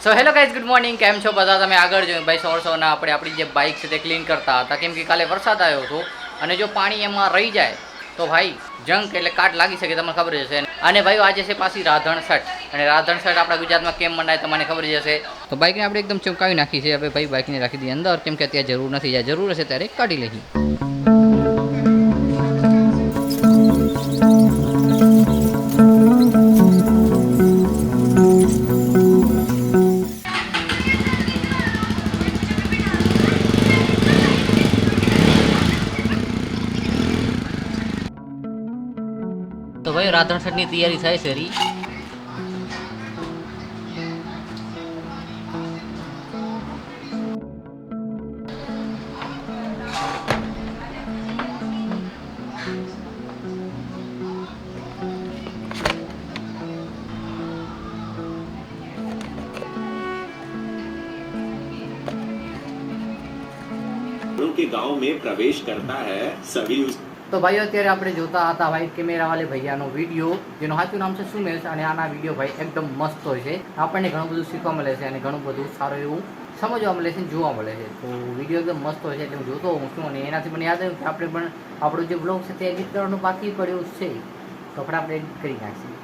So hello guys, good morning. કેમ છો બધા? તમે આગળ જો ભાઈ સવારના આપણે આપણી જે બાઇક છે તે ક્લીન કરતા હતા, કેમ કે કાલે વરસાદ આવ્યો હતો અને જો પાણી એમાં રહી જાય તો ભાઈ જંક એટલે કાટ લાગી શકે, તમને ખબર જ હશે. અને ભાઈ આજે છે પાછી રાધણ છઠ, અને રાધણ છઠ આપણા ગુજરાતમાં કેમ મનાય તમને ખબર જ હશે. તો બાઇકને આપણે એકદમ ચમકાવી નાખી છે. હવે ભાઈ બાઇકને રાખી દઈએ અંદર, કેમ કે અત્યારે જરૂર નથી, જ્યાં જરૂર હશે ત્યારે કાઢી લઈએ. તો ભાઈ રાધણ છઠની તૈયારી થાય છે રી. के गांव में प्रवेश करता है सभी તો ભાઈઓ અત્યારે આપણે જોતા હતા વ્હાઇટ કેમેરા વાળે ભૈયાનો વિડીયો, જેનું સાચું નામ છે સુમેશ, અને આના વિડીયો ભાઈ એકદમ મસ્ત હોય છે. આપણને ઘણું બધું શીખવા મળે છે અને ઘણું બધું સારું એવું સમજવા મળે છે, જોવા મળે છે. તો વિડીયો એકદમ મસ્ત હોય છે એટલે હું જોતો હોઉં છું, અને એનાથી મને યાદ આવ્યું કે આપણે પણ આપણો જે બ્લોગ છે તે એડિટ કરવાનું બાકી પડ્યું છે, તો આપણે એડિટ કરી નાખીએ.